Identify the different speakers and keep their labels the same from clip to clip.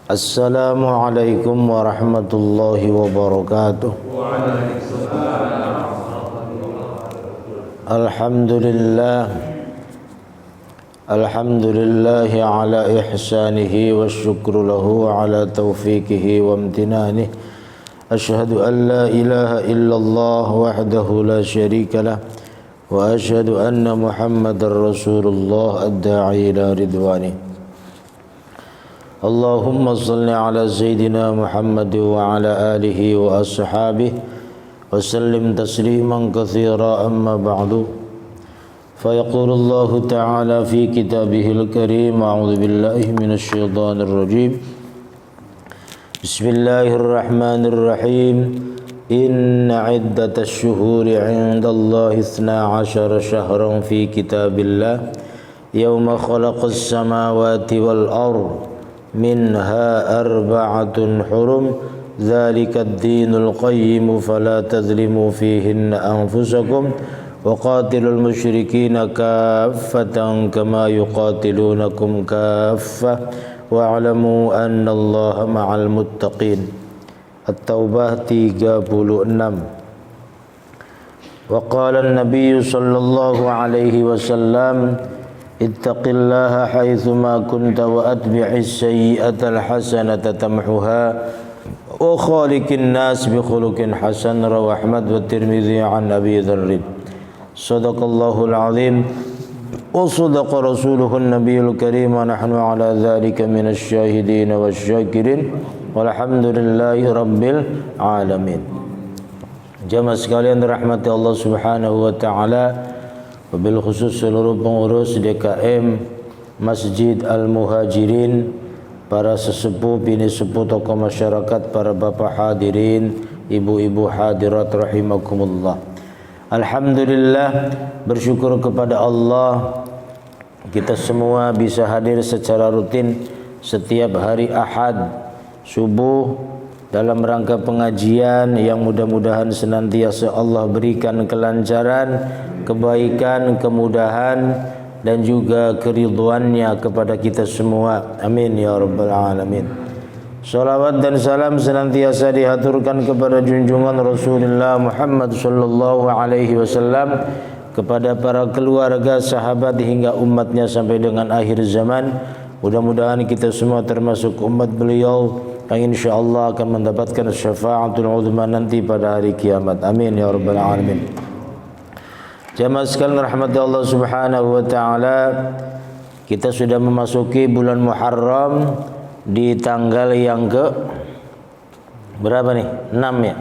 Speaker 1: Assalamualaikum warahmatullahi wabarakatuh. Alhamdulillahi ala ihsanihi wa syukru lahu ala taufiqihi wa amtinanihi. Ashhadu an la ilaha illallah wahdahu la syarika lah wa ashhadu anna Muhammadar Rasulullah ad-da'i ila ridwani. Allahumma salli ala Sayyidina Muhammad wa ala alihi wa ashabihi wa sallim tasliman katsira amma ba'du. Fayaqulu Allah ta'ala fi kitabihil karim, a'udzu billahi minasy syaithanir rajim. Bismillahirrahmanirrahim. Inna 'iddatash syuhuri 'indallahi 12 syahran fi kitabillah yauma khalaqas samawati wal ardh minha arba'atun hurum dzalika ad-dinul qayyim fala tazlimu fihinna anfusakum wa qatilul musyrikina kaffatan kama yuqatilunakum kaffah wa'lamu anna Allaha ma'al muttaqin. At-Taubah 36. Wa qala an-nabiy sallallahu alaihi wasallam ittaqillaha haitsuma kunta wa atbi'is sayyi'atal hasanata tamhuha wa khaliqin nas bi khuluqin hasan. Rawahu Ahmad wa Tirmidzi an Abi Dzarr. Shadaqallahul azim wa sadaqa rasuluhun nabiyul karim wa nahnu ala dzalika minasy syahidin wasyakirin walhamdulillahi rabbil alamin. Jamaah sekalian dirahmati Allah Subhanahu wa taala, wabil khusus seluruh pengurus DKM Masjid Al-Muhajirin, para sesepuh, bini sepuh, tokoh masyarakat, para bapak hadirin, ibu-ibu hadirat rahimakumullah. Alhamdulillah, bersyukur kepada Allah kita semua bisa hadir secara rutin setiap hari Ahad subuh dalam rangka pengajian yang mudah-mudahan senantiasa Allah berikan kelancaran, kebaikan, kemudahan dan juga keridhoannya kepada kita semua. Amin ya rabbal alamin. Salawat dan salam senantiasa dihaturkan kepada junjungan Rasulullah Muhammad sallallahu alaihi wasallam, kepada para keluarga, sahabat hingga umatnya sampai dengan akhir zaman. Mudah-mudahan kita semua termasuk umat beliau yang insyaallah akan mendapatkan syafaatul uzma nanti pada hari kiamat. Amin ya rabbal alamin. Jamaah sekalian rahmati Allah Subhanahu wa taala, kita sudah memasuki bulan Muharram di tanggal yang ke berapa nih? 6 ya.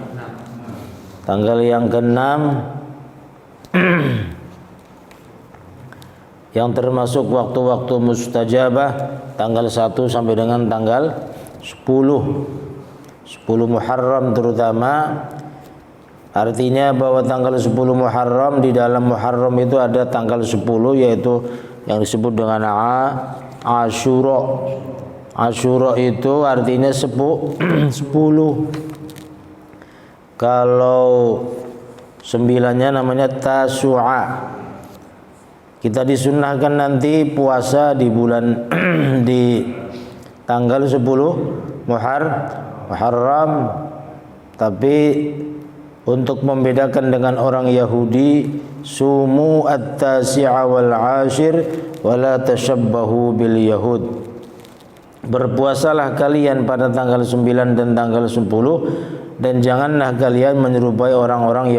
Speaker 1: Tanggal yang ke-6 yang termasuk waktu-waktu mustajabah, tanggal 1 sampai dengan tanggal 10 Muharram terutama. Artinya bahwa tanggal 10 Muharram, di dalam Muharram itu ada tanggal 10 yaitu yang disebut dengan Asyura. Asyura itu artinya 10. Kalau 9-nya namanya Tasu'a. Kita disunnahkan nanti puasa di bulan di tanggal 10 Muharram, tapi untuk membedakan dengan orang Yahudi, sumu at-tasi'a wal 'ashir wa la tashabbahu bil yahud. Berpuasalah kalian pada tanggal 9 dan tanggal 10 dan janganlah kalian menyerupai orang-orang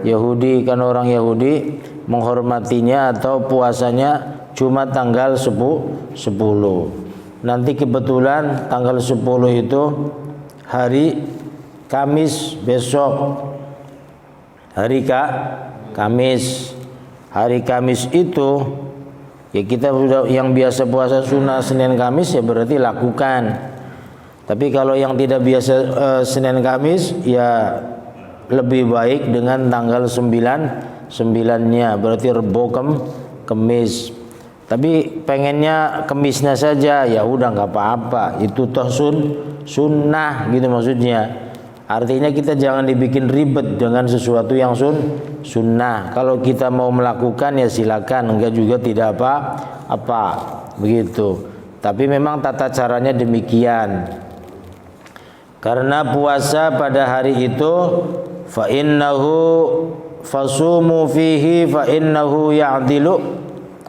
Speaker 1: Yahudi, karena orang Yahudi menghormatinya atau puasanya cuma tanggal 10. Nanti kebetulan tanggal 10 itu hari Kamis besok. Hari Kamis. Hari Kamis itu ya kita sudah, yang biasa puasa sunnah Senin Kamis ya berarti lakukan. Tapi kalau yang tidak biasa Senin Kamis ya lebih baik dengan tanggal 9-nya berarti Rebo Kemis. Tapi pengennya Kemisnya saja, ya udah nggak apa-apa, itu toh sunnah gitu maksudnya. Artinya kita jangan dibikin ribet dengan sesuatu yang sunnah. Kalau kita mau melakukan ya silakan, enggak juga tidak apa-apa begitu. Tapi memang tata caranya demikian. Karena puasa pada hari itu fa innahu fasumu fihi fa innahu ya'dilu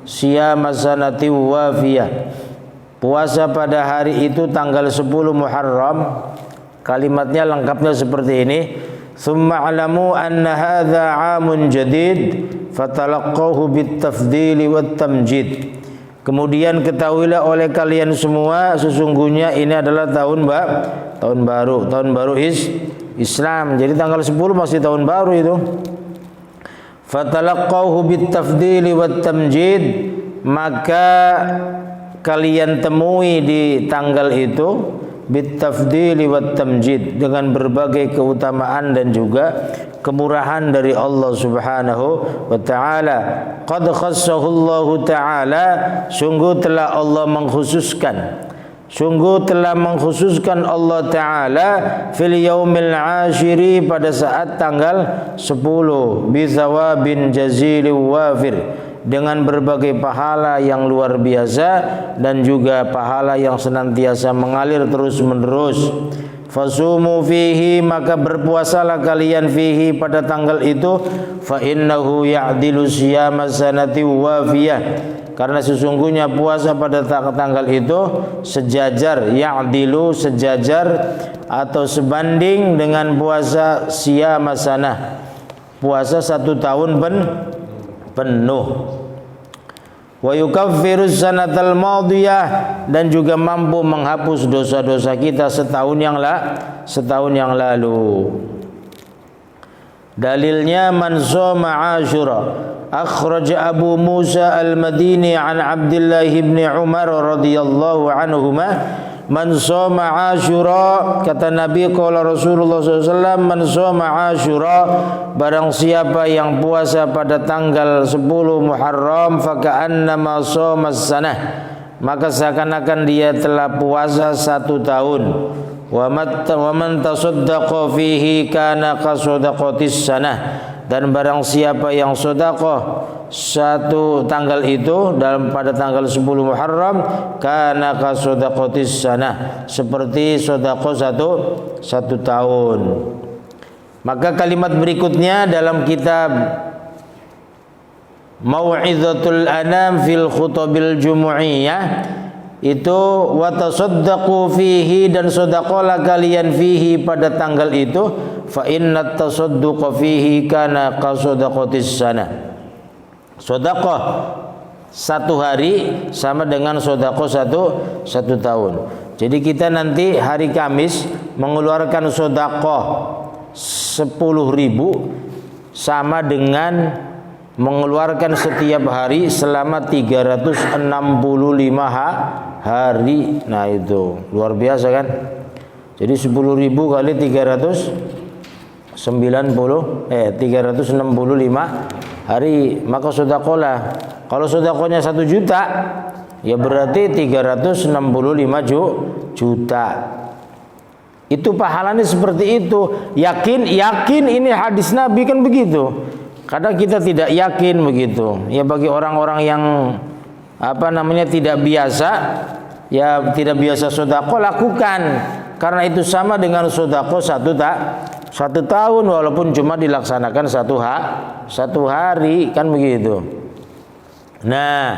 Speaker 1: siyama sanati wafiyah. Puasa pada hari itu tanggal 10 Muharram, kalimatnya lengkapnya seperti ini. Tsumma alamu anna hadza 'amun jadid fatalaqqahu bitafdili wat tamjid. Kemudian ketahuilah oleh kalian semua sesungguhnya ini adalah tahun baru Islam. Jadi tanggal 10 masih tahun baru itu. Fatalaqqahu bitafdili wat tamjid, maka kalian temui di tanggal itu bitafdili wat tamjid, dengan berbagai keutamaan dan juga kemurahan dari Allah Subhanahu wa taala. Qad khassahu Allah taala, sungguh telah mengkhususkan Allah taala fil yaumil ashiri, pada saat tanggal 10, bi thawabin jazili wafir, dengan berbagai pahala yang luar biasa dan juga pahala yang senantiasa mengalir terus menerus. Fasumu fihi, maka berpuasalah kalian fihi pada tanggal itu. Fa innahu ya'dilu siyama sanati wafiyah, karena sesungguhnya puasa pada tanggal itu sejajar, ya'dilu sejajar atau sebanding dengan puasa siyama sanah, puasa 1 tahun penuh. Wa yukaffirus sanatal madiyah, dan juga mampu menghapus dosa-dosa kita setahun yang lalu. Dalilnya man shoma Asyura, akhraj Abu Musa al-Madini an Abdullah bin Umar radhiyallahu anhuma, man shoma Asyura, kata Nabi qala Rasulullah SAW, man shoma Asyura, barang siapa yang puasa pada tanggal 10 Muharram, faka'annama shoma sanah, maka seakan-akan dia telah puasa 1 tahun. Wa man tasaddaqa fihi kana qasadaqatis sanah, dan barang siapa yang sedekah 1 tanggal itu pada tanggal 10 Muharram, kana qasadaqatis sanah, seperti sedekah 1 tahun. Maka kalimat berikutnya dalam kitab Mau'izatul Anam fil Khutabil Jumu'iyah itu, wa tasaddaqu fihi, dan sedekahlah kalian fihi pada tanggal itu, fa innat tasadduqa fihi kana qasadaqatis sanah. Sedekah 1 hari sama dengan sedekah 1 tahun. Jadi kita nanti hari Kamis mengeluarkan sedekah 10.000 sama dengan mengeluarkan setiap hari selama 365 hari. Nah itu luar biasa kan. Jadi 10.000 kali 365 hari, maka sedekahlah. Kalau sedekahnya 1 juta, ya berarti 365 juta. Itu pahalanya seperti itu. Yakin ini hadis Nabi kan begitu. Kadang kita tidak yakin begitu. Ya bagi orang-orang yang tidak biasa, ya tidak biasa sedekah, lakukan. Karena itu sama dengan sedekah 1 tahun, walaupun cuma dilaksanakan 1 hari, kan begitu. Nah,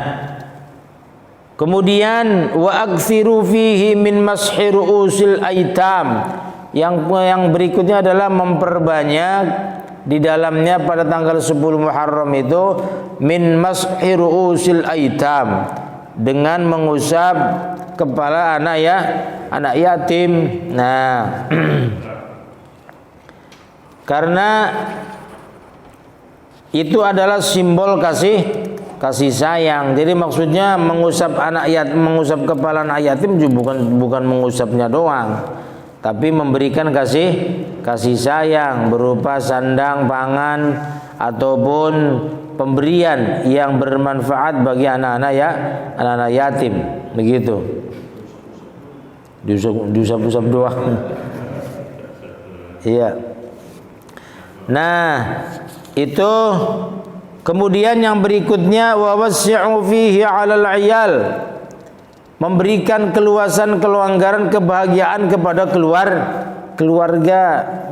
Speaker 1: kemudian wa aktsiru fihi min mashi ru'usil aitam. Yang berikutnya adalah memperbanyak di dalamnya pada tanggal 10 Muharram itu min mashi ru'usil aitam, dengan mengusap kepala anak yatim. Nah, karena itu adalah simbol kasih sayang. Jadi maksudnya mengusap kepala anak yatim bukan mengusapnya doang, tapi memberikan kasih sayang berupa sandang, pangan, ataupun pemberian yang bermanfaat bagi anak-anak yatim, begitu. Diusap-usap doang. Iya. Nah, itu kemudian yang berikutnya wa wassi'u fihi 'alal 'iyal, memberikan keluasan, kelonggaran, kebahagiaan kepada keluarga.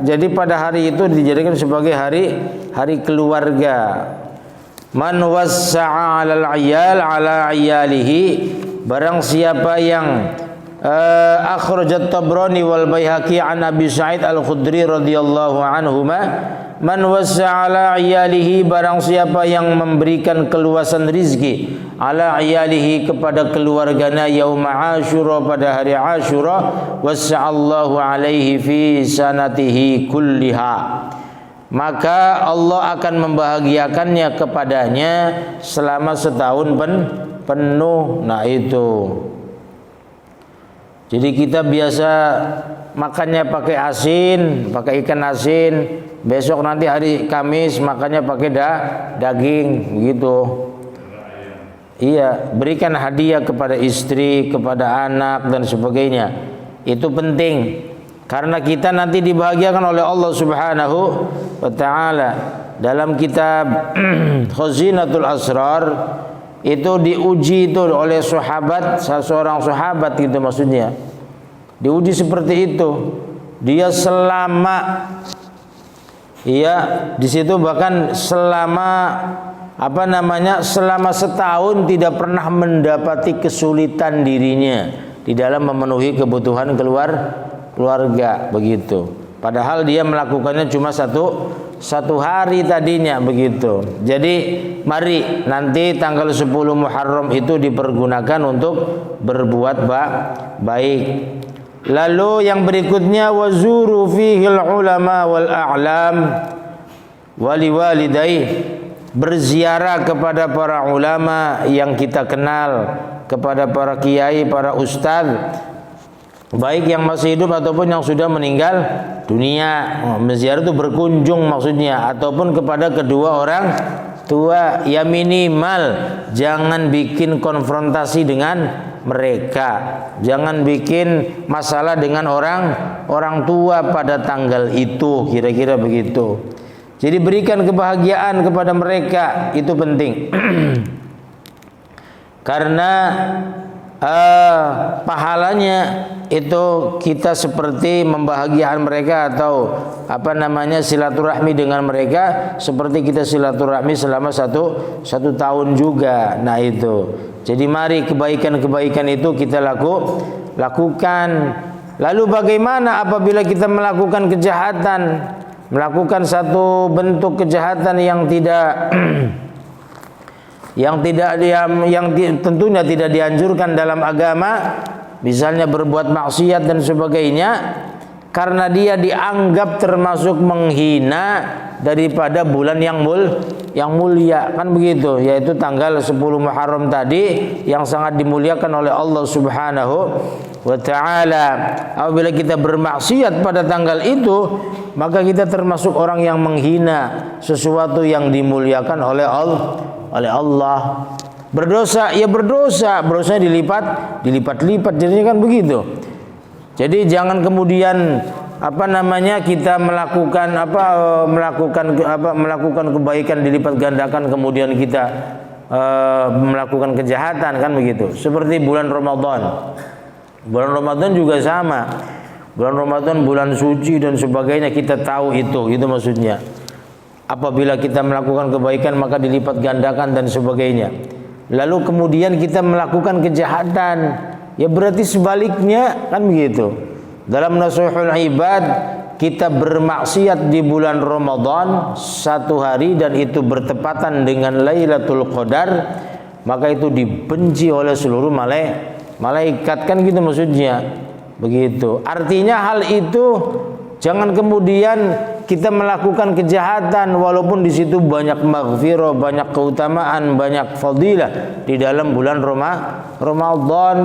Speaker 1: Jadi pada hari itu dijadikan sebagai hari keluarga. Man wassa'a 'alal 'iyal 'ala 'iyalihi, barang siapa yang akhrajat Tabrani wal Baihaqi an Abi Sa'id Al-Khudri radhiyallahu anhuma, man wassa'a 'ala 'iyalihi, barang siapa yang memberikan keluasan rizki 'ala 'iyalihi kepada keluarganya yauma Asyura, pada hari Asyura, wassa'allahu 'alaihi fi sanatihi kulliha, maka Allah akan membahagiakannya kepadanya selama setahun penuh. Nah itu. Jadi kita biasa makannya pakai asin, pakai ikan asin. Besok nanti hari Kamis makannya pakai daging gitu. Iya, berikan hadiah kepada istri, kepada anak dan sebagainya. Itu penting. Karena kita nanti dibahagiakan oleh Allah Subhanahu wa ta'ala. Dalam kitab Khazinatul Asrar itu diuji itu oleh sahabat, seorang sahabat gitu maksudnya. Diuji seperti itu. Dia selama di situ bahkan selama setahun tidak pernah mendapati kesulitan dirinya di dalam memenuhi kebutuhan keluarga begitu. Padahal dia melakukannya cuma satu hari tadinya begitu. Jadi mari nanti tanggal 10 Muharram itu dipergunakan untuk berbuat baik. Lalu yang berikutnya wazuru fihil ulama wal a'lam wali walidai, berziarah kepada para ulama yang kita kenal, kepada para kiai, para ustadz, baik yang masih hidup ataupun yang sudah meninggal dunia. Berziarah itu berkunjung maksudnya, ataupun kepada kedua orang tua. Ya minimal jangan bikin konfrontasi dengan mereka, jangan bikin masalah dengan orang tua pada tanggal itu, kira-kira begitu. Jadi berikan kebahagiaan kepada mereka, itu penting. Karena pahalanya itu kita seperti membahagiakan mereka, atau silaturahmi dengan mereka seperti kita silaturahmi selama satu tahun juga. Nah itu. Jadi mari kebaikan-kebaikan itu kita lakukan. Lalu bagaimana apabila kita melakukan kejahatan, melakukan satu bentuk kejahatan yang tentunya tidak dianjurkan dalam agama, misalnya berbuat maksiat dan sebagainya, karena dia dianggap termasuk menghina daripada bulan yang mulia, kan begitu, yaitu tanggal 10 Muharram tadi yang sangat dimuliakan oleh Allah Subhanahu wa ta'ala. Apabila kita bermaksiat pada tanggal itu, maka kita termasuk orang yang menghina sesuatu yang dimuliakan oleh Allah. Berdosa ya berdosanya dilipat-lipat, jadinya kan begitu. Jadi jangan kemudian kita melakukan kebaikan dilipat gandakan, kemudian kita melakukan kejahatan, kan begitu. Seperti bulan Ramadan. Bulan Ramadan juga sama. Bulan Ramadan bulan suci dan sebagainya, kita tahu itu maksudnya. Apabila kita melakukan kebaikan maka dilipat gandakan dan sebagainya. Lalu kemudian kita melakukan kejahatan, ya berarti sebaliknya, kan begitu. Dalam Nasuhul Ibad, kita bermaksiat di bulan Ramadan satu hari dan itu bertepatan dengan Lailatul Qadar, maka itu dibenci oleh seluruh malaikat, kan gitu maksudnya. Begitu. Artinya hal itu jangan kemudian kita melakukan kejahatan walaupun di situ banyak maghfirah, banyak keutamaan, banyak fadilah di dalam bulan Ramadan.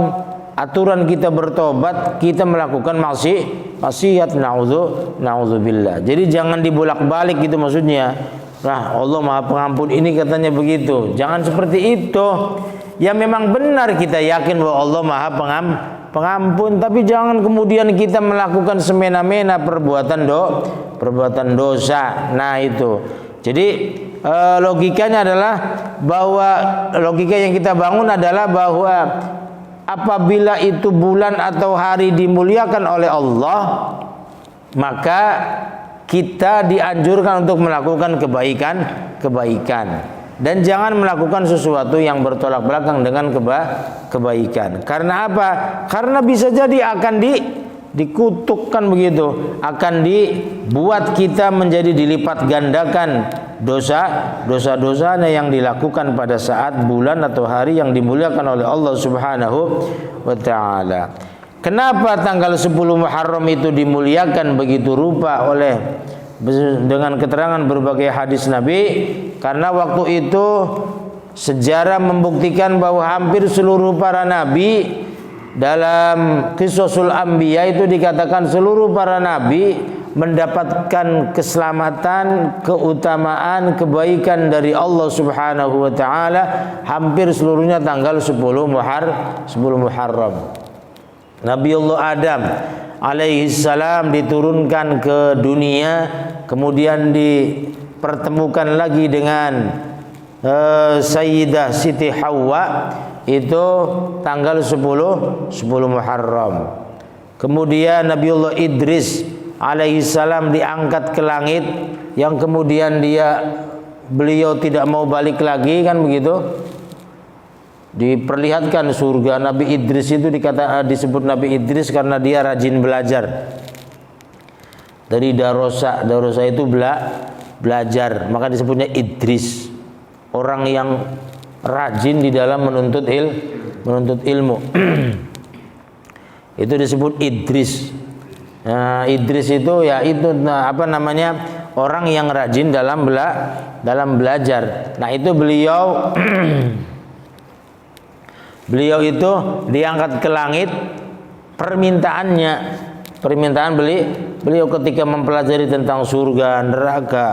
Speaker 1: Aturan kita bertobat, kita melakukan maksiat, naudzubillah. Jadi jangan dibolak-balik gitu maksudnya. Nah, Allah Maha Pengampun ini katanya begitu. Jangan seperti itu. Ya memang benar kita yakin bahwa Allah Maha Pengampun, tapi jangan kemudian kita melakukan semena-mena perbuatan dosa. Nah itu. Jadi logikanya adalah bahwa logika yang kita bangun adalah bahwa apabila itu bulan atau hari dimuliakan oleh Allah, maka kita dianjurkan untuk melakukan kebaikan dan jangan melakukan sesuatu yang bertolak belakang dengan kebaikan. Karena apa? Karena bisa jadi akan dikutukkan begitu, akan dibuat kita menjadi dilipat gandakan dosa-dosanya yang dilakukan pada saat bulan atau hari yang dimuliakan oleh Allah Subhanahu wa taala. Kenapa tanggal 10 Muharram itu dimuliakan begitu rupa dengan keterangan berbagai hadis Nabi? Karena waktu itu sejarah membuktikan bahwa hampir seluruh para nabi, dalam Qisasul Anbiya itu dikatakan seluruh para nabi mendapatkan keselamatan, keutamaan, kebaikan dari Allah Subhanahu wa taala hampir seluruhnya tanggal 10 Muharram. Nabiullah Adam alaihi salam diturunkan ke dunia, kemudian dipertemukan lagi dengan Sayyidah Siti Hawa itu tanggal 10 Muharram. Kemudian Nabiullah Idris alaihi salam diangkat ke langit, yang kemudian beliau tidak mau balik lagi, kan begitu? Diperlihatkan surga. Nabi Idris itu disebut Nabi Idris karena dia rajin belajar. Dari darosa itu belajar, maka disebutnya Idris. Orang yang rajin di dalam menuntut ilmu. Itu disebut Idris. Nah, Idris itu orang yang rajin dalam belajar. Nah, itu beliau itu diangkat ke langit. Permintaan beliau ketika mempelajari tentang surga, neraka,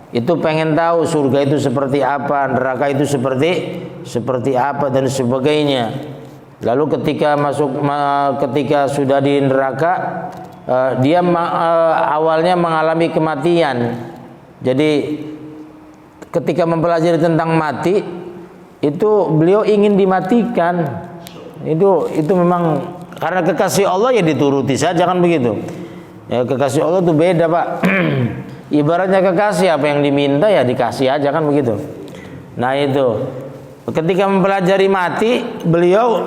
Speaker 1: itu pengen tahu surga itu seperti apa, neraka itu seperti apa dan sebagainya. Lalu ketika sudah di neraka, dia awalnya mengalami kematian. Jadi ketika mempelajari tentang mati, itu beliau ingin dimatikan. Itu memang karena kekasih Allah ya dituruti saja, kan begitu. Ya, kekasih Allah itu beda, Pak. Ibaratnya kekasih, apa yang diminta ya dikasih aja, kan begitu. Nah, itu ketika mempelajari mati, beliau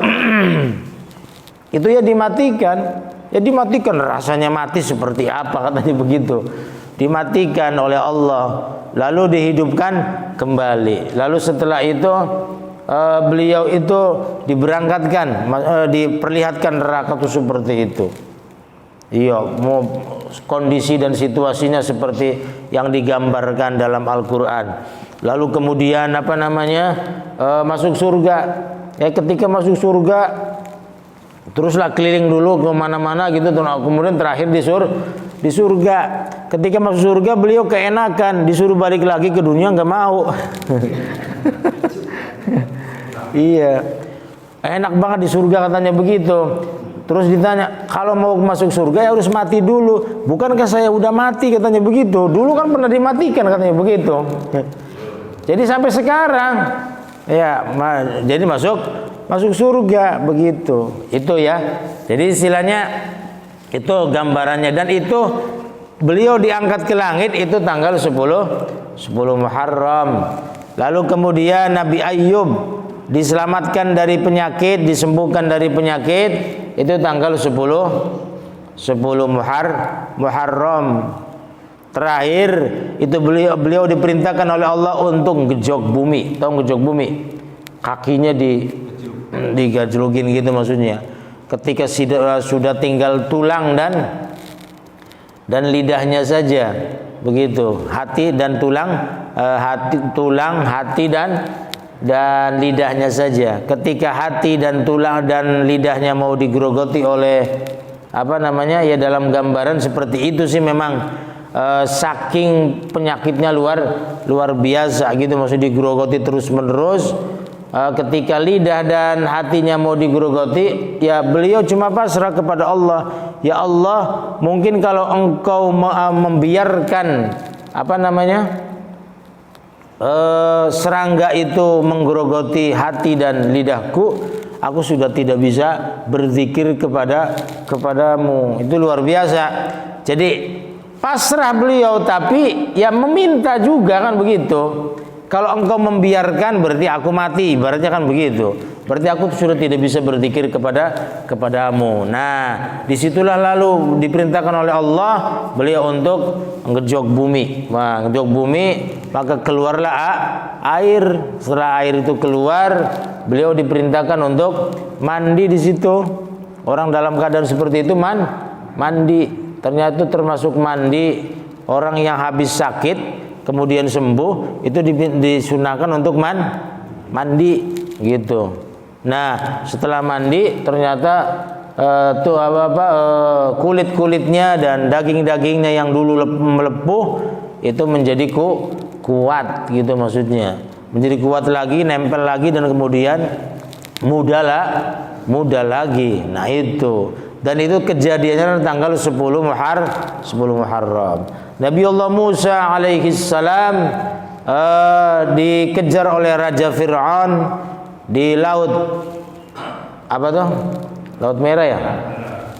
Speaker 1: itu ya dimatikan. Ya dimatikan, rasanya mati seperti apa, katanya begitu. Dimatikan oleh Allah, lalu dihidupkan kembali. Lalu setelah itu beliau itu diberangkatkan, diperlihatkan neraka itu seperti itu. Iya, kondisi dan situasinya seperti yang digambarkan dalam Al-Qur'an. Lalu kemudian masuk surga. Ya, ketika masuk surga, teruslah keliling dulu ke mana-mana gitu, kemudian terakhir di surga. Ketika masuk surga beliau keenakan, disuruh balik lagi ke dunia nggak mau. Iya, enak banget di surga katanya begitu. Terus ditanya, kalau mau masuk surga ya harus mati dulu. Bukankah saya udah mati, katanya begitu. Dulu kan pernah dimatikan, katanya begitu. Jadi sampai sekarang ya jadi masuk surga begitu. Itu ya. Jadi istilahnya itu gambarannya, dan itu beliau diangkat ke langit itu tanggal 10 Muharram. Lalu kemudian Nabi Ayyub diselamatkan dari penyakit, disembuhkan dari penyakit itu tanggal 10 Muharram. Terakhir itu beliau diperintahkan oleh Allah untuk ngejok bumi. Tahu ngejok bumi? Kakinya digajlugin gitu maksudnya. Ketika sudah tinggal tulang dan lidahnya saja, begitu. Hati dan tulang, hati dan lidahnya saja. Ketika hati dan tulang dan lidahnya mau digerogoti oleh ya dalam gambaran seperti itu sih memang saking penyakitnya luar biasa gitu, maksudnya digerogoti terus menerus. Ketika lidah dan hatinya mau digerogoti, ya beliau cuma pasrah kepada Allah. Ya Allah, mungkin kalau engkau membiarkan serangga itu menggerogoti hati dan lidahku, aku sudah tidak bisa berzikir kepadamu. Itu luar biasa. Jadi pasrah beliau, tapi ya meminta juga kan begitu. Kalau engkau membiarkan berarti aku mati, ibaratnya kan begitu. Berarti aku sudah tidak bisa berzikir kepadamu. Nah, disitulah lalu diperintahkan oleh Allah beliau untuk ngejog bumi. Nah, ngejog bumi, maka keluarlah air. Setelah air itu keluar, beliau diperintahkan untuk mandi di situ. Orang dalam keadaan seperti itu mandi. Ternyata itu termasuk mandi orang yang habis sakit kemudian sembuh, itu disunahkan untuk mandi gitu. Nah, setelah mandi ternyata kulit-kulitnya dan daging-dagingnya yang dulu melepuh itu menjadi kuat gitu, maksudnya menjadi kuat lagi, nempel lagi, dan kemudian muda lagi. Nah itu, dan itu kejadiannya tanggal 10 Muharram. Nabi Allah Musa alaihi salam dikejar oleh Raja Fir'aun di laut apa tuh? Laut Merah ya?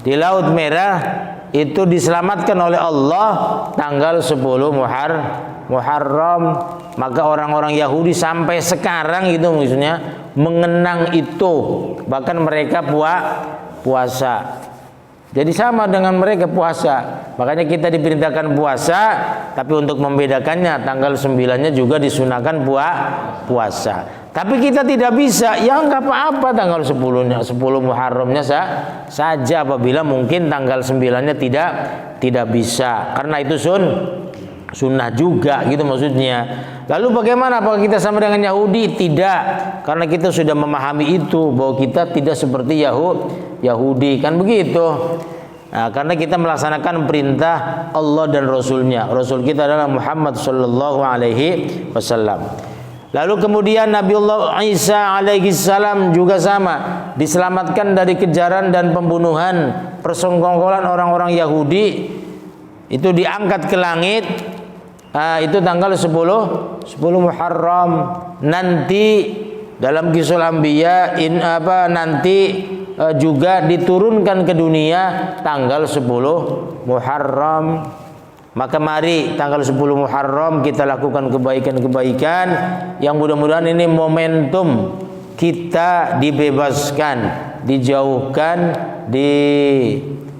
Speaker 1: Di Laut Merah itu diselamatkan oleh Allah tanggal 10 Muharram. Maka orang-orang Yahudi sampai sekarang itu maksudnya mengenang itu, bahkan mereka puasa. Jadi sama dengan mereka puasa. Makanya kita diperintahkan puasa, tapi untuk membedakannya tanggal 9-nya juga disunahkan puasa. Tapi kita tidak bisa, ya enggak apa-apa tanggal 10 Muharramnya saja apabila mungkin tanggal 9-nya tidak bisa. Karena itu sunnah juga gitu maksudnya. Lalu bagaimana apakah kita sama dengan Yahudi? Tidak, karena kita sudah memahami itu bahwa kita tidak seperti Yahudi kan begitu. Nah, karena kita melaksanakan perintah Allah dan Rasulnya. Rasul kita adalah Muhammad sallallahu alaihi wasallam. Lalu kemudian Nabiullah Isa alaihi salam juga sama, diselamatkan dari kejaran dan pembunuhan, persenggolan orang-orang Yahudi. Itu diangkat ke langit. Itu tanggal 10 Muharram. Nanti dalam kisah Anbiya nanti juga diturunkan ke dunia tanggal 10 Muharram. Maka mari tanggal 10 Muharram kita lakukan kebaikan-kebaikan yang mudah-mudahan ini momentum kita dibebaskan, dijauhkan,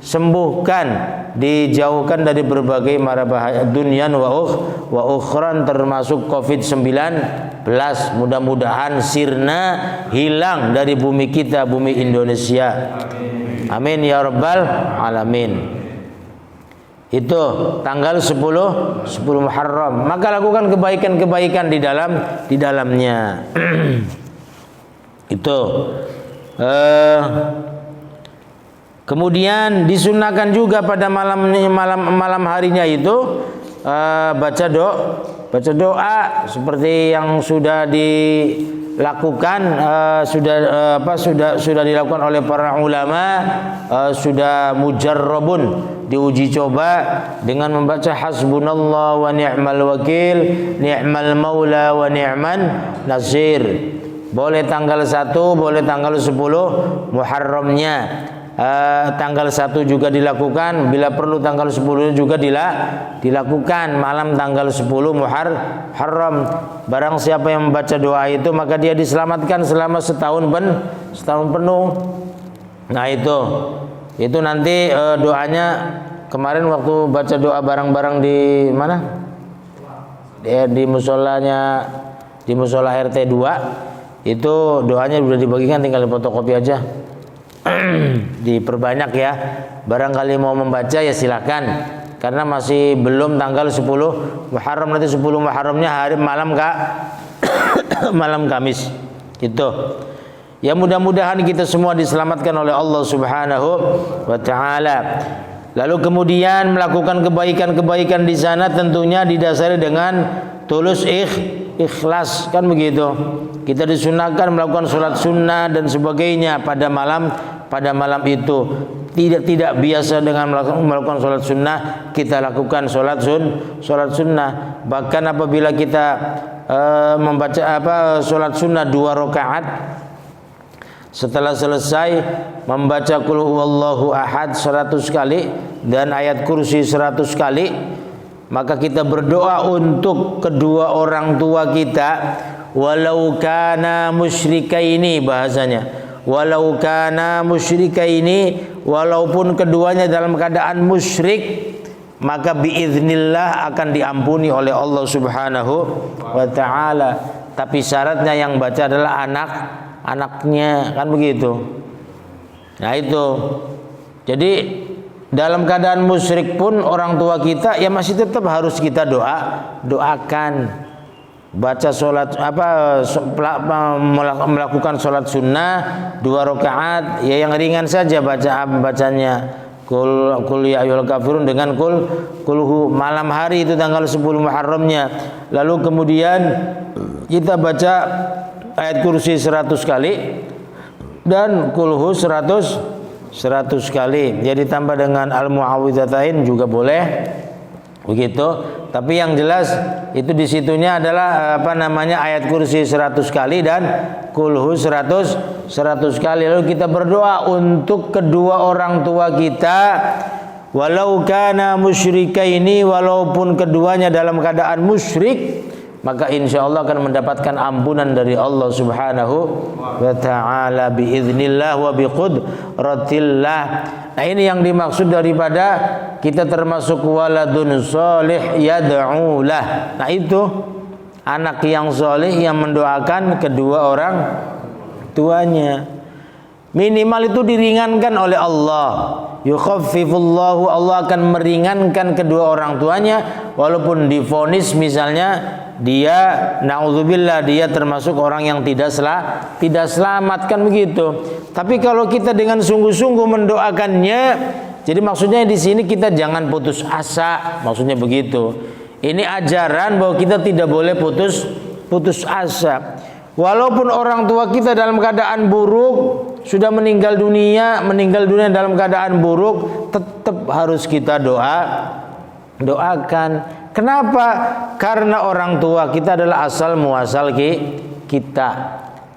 Speaker 1: disembuhkan, dijauhkan dari berbagai mara bahaya dunia wa ukhran, termasuk Covid-19. Mudah-mudahan sirna hilang dari bumi kita, bumi Indonesia. Amin ya rabbal alamin. Itu tanggal 10 Muharram. Maka lakukan kebaikan-kebaikan di dalamnya. Itu. Kemudian disunahkan juga pada malam harinya itu baca doa seperti yang sudah dilakukan sudah dilakukan oleh para ulama, sudah mujarrabun, diuji coba dengan membaca hasbunallah wa ni'mal wakil, ni'mal maula wa ni'man nasir. Boleh tanggal 1, boleh tanggal 10 Muharramnya. Tanggal 1 juga dilakukan, bila perlu tanggal 10 juga dilakukan malam tanggal 10 Muharram. Barang siapa yang membaca doa itu maka dia diselamatkan selama setahun penuh. Nah itu nanti doanya kemarin waktu baca doa bareng-bareng di mana? Di musolanya, di musola RT 2 itu doanya sudah dibagikan, tinggal difotokopi aja. Diperbanyak ya. Barangkali mau membaca ya silakan. Karena masih belum tanggal 10 Muharram, nanti 10 Muharramnya hari malam malam Kamis. Itu. Ya mudah-mudahan kita semua diselamatkan oleh Allah Subhanahu wa taala. Lalu kemudian melakukan kebaikan-kebaikan di sana tentunya didasari dengan tulus ikhlas, kan begitu. Kita disunahkan melakukan sholat sunnah dan sebagainya pada malam itu. Tidak biasa dengan melakukan sholat sunnah, kita lakukan sholat sunnah. Bahkan apabila kita membaca sholat sunnah 2 rakaat, Setelah selesai membaca qul huwallahu ahad 100 kali dan ayat kursi 100 kali, maka kita berdoa untuk kedua orang tua kita, walau kana musyrikaini, bahasanya walau kana musyrikaini, walaupun keduanya dalam keadaan musyrik, maka biiznillah akan diampuni oleh Allah Subhanahu wa taala. Tapi syaratnya yang baca adalah anaknya, kan begitu. Nah itu. Jadi dalam keadaan musyrik pun orang tua kita ya masih tetap harus kita doakan. Baca sholat melakukan sholat sunnah 2 rakaat ya yang ringan saja bacanya. Kul ya ayyuhal kafirun dengan kulhu malam hari itu tanggal 10 Muharramnya. Lalu kemudian kita baca ayat kursi 100 kali dan kulhu 100 kali. Jadi ditambah dengan al-muawwidzatain juga boleh. Begitu. Tapi yang jelas itu di situnya adalah ayat kursi 100 kali dan kulhu 100 kali. Lalu kita berdoa untuk kedua orang tua kita, walau kana musyrikaini, walaupun keduanya dalam keadaan musyrik, maka insya Allah akan mendapatkan ampunan dari Allah Subhanahu wa ta'ala biiznillah wa biqudratillah. Nah ini yang dimaksud daripada kita termasuk waladun solih yad'ulah. Nah itu anak yang solih yang mendoakan kedua orang tuanya. Minimal itu diringankan oleh Allah. Yukhaffifullahu, Allah akan meringankan kedua orang tuanya, walaupun divonis misalnya dia naudzubillah dia termasuk orang yang tidak selamat, kan begitu. Tapi kalau kita dengan sungguh-sungguh mendoakannya, jadi maksudnya di sini kita jangan putus asa, maksudnya begitu. Ini ajaran bahwa kita tidak boleh putus asa. Walaupun orang tua kita dalam keadaan buruk, sudah meninggal dunia dalam keadaan buruk, tetap harus kita doakan. Kenapa? Karena orang tua kita adalah asal muasal kita.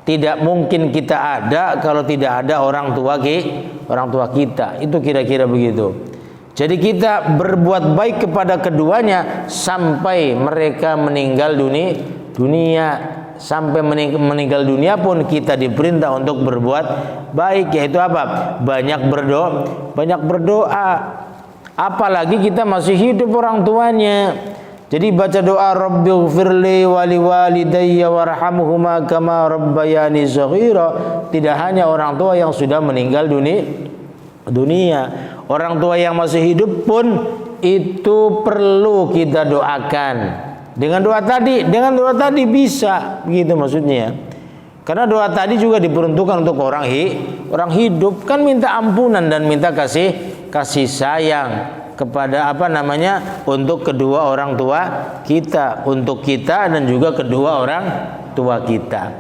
Speaker 1: Tidak mungkin kita ada kalau tidak ada orang tua kita. Itu kira-kira begitu. Jadi kita berbuat baik kepada keduanya sampai mereka meninggal dunia. Sampai meninggal dunia pun kita diperintah untuk berbuat baik, yaitu apa? Banyak berdoa. Apalagi kita masih hidup orang tuanya. Jadi baca doa Rabbighfirli wa liwalidayya warhamhuma kama rabbayani shaghira. Tidak hanya orang tua yang sudah meninggal dunia, orang tua yang masih hidup pun itu perlu kita doakan. Dengan doa tadi bisa, begitu maksudnya. Karena doa tadi juga diperuntukkan untuk orang hidup, kan minta ampunan dan minta kasih sayang kepada untuk kedua orang tua kita, untuk kita dan juga kedua orang tua kita.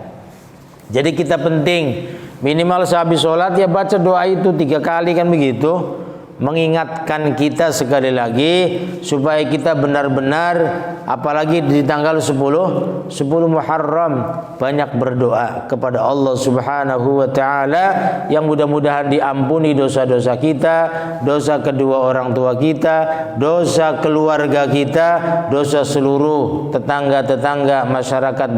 Speaker 1: Jadi kita penting minimal sehabis sholat ya baca doa itu 3 kali, kan begitu. Mengingatkan kita sekali lagi supaya kita benar-benar, apalagi di tanggal 10 Muharram, banyak berdoa kepada Allah Subhanahu wa taala yang mudah-mudahan diampuni dosa-dosa kita, dosa kedua orang tua kita, dosa keluarga kita, dosa seluruh tetangga-tetangga masyarakat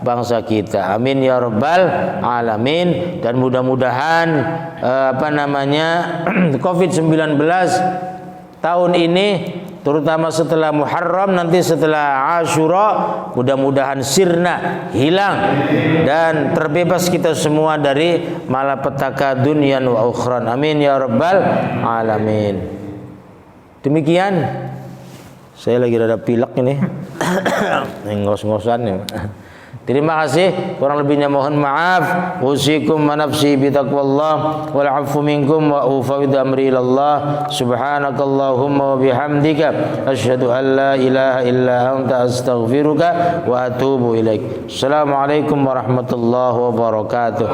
Speaker 1: bangsa kita. Amin ya rabbal alamin. Dan mudah-mudahan COVID-19 tahun ini, terutama setelah Muharram, nanti setelah Ashura, mudah-mudahan sirna, hilang dan terbebas kita semua dari malapetaka dunyan wa ukhran. Amin ya rabbal alamin. Demikian, saya lagi rada pilek ini. Ngos-ngosan ya. Terima kasih, kurang lebihnya mohon maaf. Usikum wa nafsi bi taqwallah wal 'afwu minkum wa ufawwidu amri ilallah. Subhanakallahumma wa bihamdika asyhadu an la ilaha illa anta astaghfiruka wa atubu ilaik. Assalamualaikum warahmatullahi wabarakatuh.